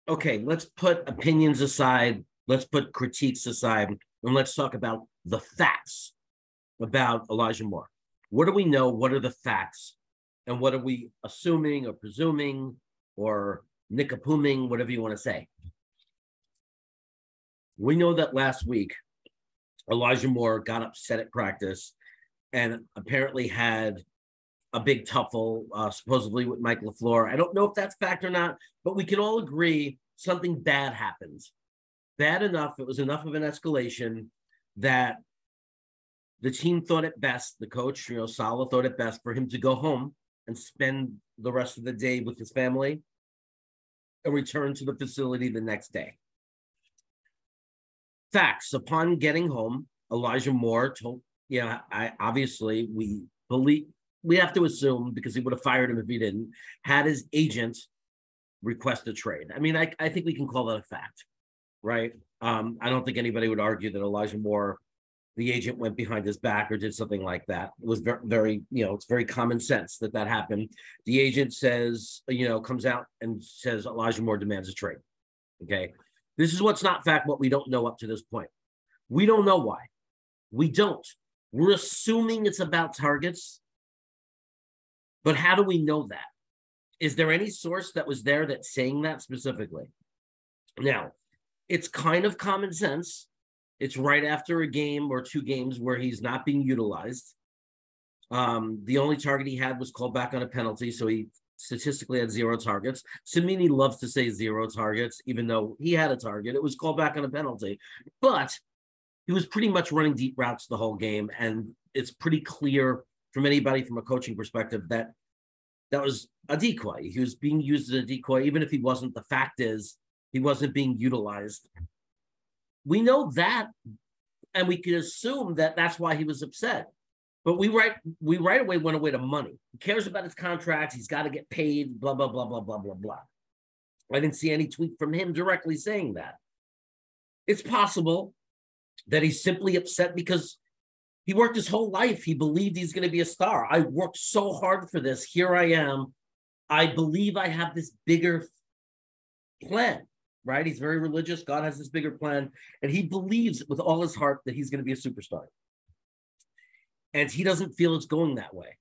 Okay, let's put opinions aside. Let's put critiques aside, and let's talk about the facts about Elijah Moore. What do we know? What are the facts? And what are we assuming or presuming or nickapuming, whatever you want to say? We know that last week, Elijah Moore got upset at practice and apparently had a big tuffle, supposedly with Mike LaFleur. I don't know if that's fact or not, but we can all agree something bad happened. Bad enough, it was enough of an escalation that the team thought it best, the coach, Saleh thought it best for him to go home and spend the rest of the day with his family and return to the facility the next day. Facts. Upon getting home, Elijah Moore told, obviously we believe, we have to assume, because he would have fired him if he didn't, had his agent request a trade. I mean, I think we can call that a fact, right? I don't think anybody would argue that Elijah Moore, the agent, went behind his back or did something like that. It was very, it's very common sense that happened. The agent says, comes out and says Elijah Moore demands a trade. Okay. This is what's not fact, what we don't know up to this point. We don't know why. We don't. We're assuming it's about targets. But how do we know that? Is there any source that was there that's saying that specifically? Now, it's kind of common sense. It's right after a game or two games where he's not being utilized. The only target he had was called back on a penalty, so he statistically had 0 targets. Cimini loves to say 0 targets, even though he had a target. It was called back on a penalty. But he was pretty much running deep routes the whole game, and it's pretty clear from anybody from a coaching perspective that was a decoy. He was being used as a decoy, even if he wasn't. The fact is, he wasn't being utilized. We know that, and we can assume that that's why he was upset. But we right away went away to money. He cares about his contracts. He's got to get paid, blah, blah, blah, blah, blah, blah, blah. I didn't see any tweet from him directly saying that. It's possible that he's simply upset because he worked his whole life. He believed he's going to be a star. I worked so hard for this. Here I am. I believe I have this bigger plan, right? He's very religious. God has this bigger plan. And he believes with all his heart that he's going to be a superstar. And he doesn't feel it's going that way.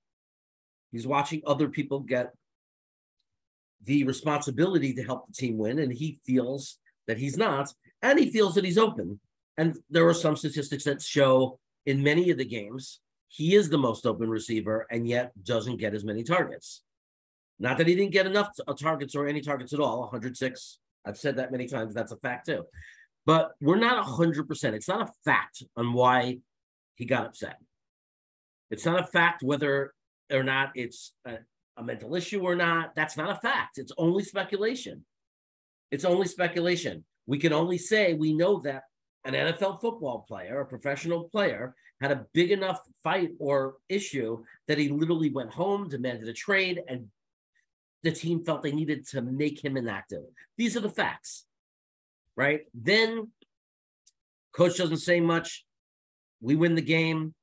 He's watching other people get the responsibility to help the team win, and he feels that he's not, and he feels that he's open. And there are some statistics that show in many of the games, he is the most open receiver and yet doesn't get as many targets. Not that he didn't get enough targets or any targets at all, 106. I've said that many times. That's a fact too. But we're not 100%. It's not a fact on why he got upset. It's not a fact whether or not it's a mental issue or not. That's not a fact. It's only speculation. It's only speculation. We can only say we know that an NFL football player, a professional player, had a big enough fight or issue that he literally went home, demanded a trade, and the team felt they needed to make him inactive. These are the facts, right? Then coach doesn't say much. We win the game.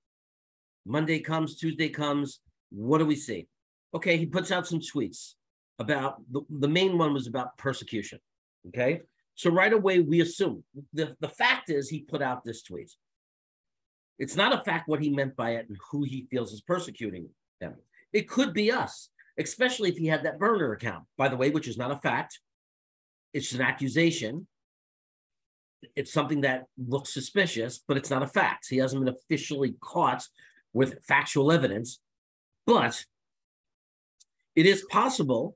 Monday comes, Tuesday comes. What do we see? Okay, he puts out some tweets about, the main one was about persecution, okay? So right away, we assume, the fact is he put out this tweet. It's not a fact what he meant by it and who he feels is persecuting him. It could be us, especially if he had that burner account, by the way, which is not a fact. It's an accusation. It's something that looks suspicious, but it's not a fact. He hasn't been officially caught with factual evidence, but it is possible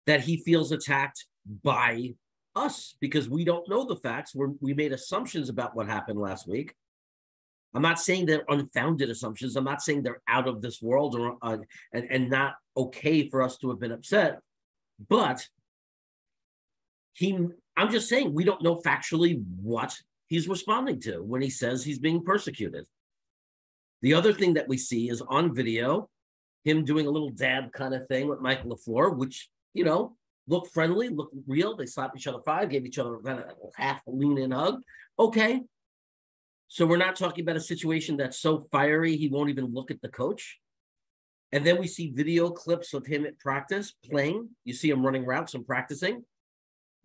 that he feels attacked by us because we don't know the facts. We made assumptions about what happened last week. I'm not saying they're unfounded assumptions. I'm not saying they're out of this world or and not okay for us to have been upset, but I'm just saying we don't know factually what he's responding to when he says he's being persecuted. The other thing that we see is on video, him doing a little dab kind of thing with Mike LaFleur, which, looked friendly, looked real. They slapped each other 5, gave each other kind of half a lean-in hug. Okay. So we're not talking about a situation that's so fiery he won't even look at the coach. And then we see video clips of him at practice playing. You see him running routes and practicing.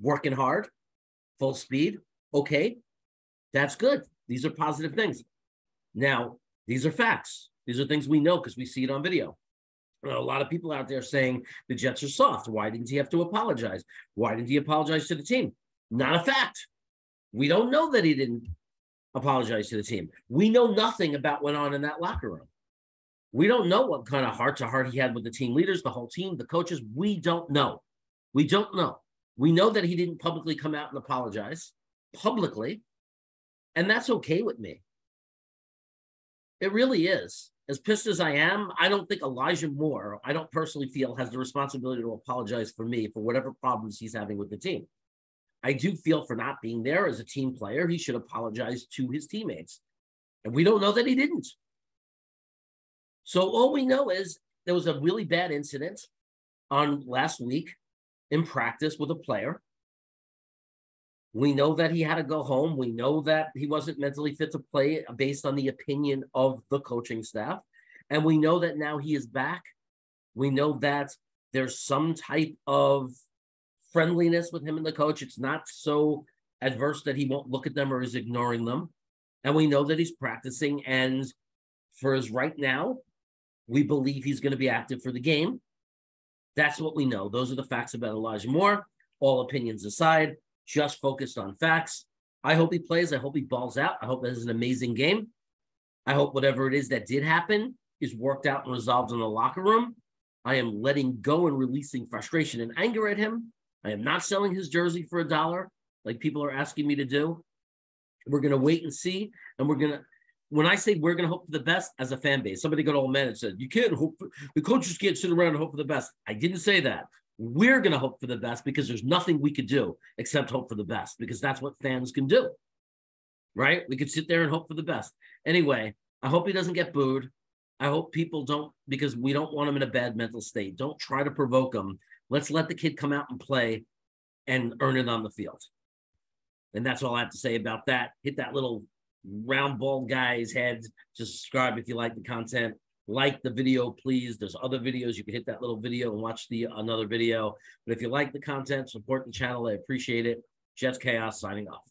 working hard, full speed. Okay, that's good. These are positive things. Now, these are facts. These are things we know because we see it on video. A lot of people out there saying the Jets are soft. Why didn't he have to apologize? Why didn't he apologize to the team? Not a fact. We don't know that he didn't apologize to the team. We know nothing about what went on in that locker room. We don't know what kind of heart-to-heart he had with the team leaders, the whole team, the coaches. We don't know. We don't know. We know that he didn't publicly come out and apologize publicly, and that's okay with me. It really is. As pissed as I am, I don't think Elijah Moore, I don't personally feel, has the responsibility to apologize for me for whatever problems he's having with the team. I do feel for not being there as a team player, he should apologize to his teammates. And we don't know that he didn't. So all we know is there was a really bad incident on last week in practice with a player. We know that he had to go home. We know that he wasn't mentally fit to play based on the opinion of the coaching staff. And we know that now he is back. We know that there's some type of friendliness with him and the coach. It's not so adverse that he won't look at them or is ignoring them. And we know that he's practicing. And for his right now, we believe he's going to be active for the game. That's what we know. Those are the facts about Elijah Moore. All opinions aside, just focused on facts. I hope he plays. I hope he balls out. I hope this is an amazing game. I hope whatever it is that did happen is worked out and resolved in the locker room. I am letting go and releasing frustration and anger at him. I am not selling his jersey for $1 like people are asking me to do. We're going to wait and see. And when I say we're going to hope for the best as a fan base, somebody got all mad and said, you can't hope, the coaches can't sit around and hope for the best. I didn't say that. We're going to hope for the best because there's nothing we could do except hope for the best, because that's what fans can do, right? We could sit there and hope for the best. Anyway, I hope he doesn't get booed. I hope people don't, because we don't want him in a bad mental state. Don't try to provoke him. Let's let the kid come out and play and earn it on the field. And that's all I have to say about that. Hit that little round bald guy's head. Just subscribe if you like the content. Like the video, please. There's other videos. You can hit that little video and watch another video. But if you like the content, support the channel. I appreciate it. Jets Chaos signing off.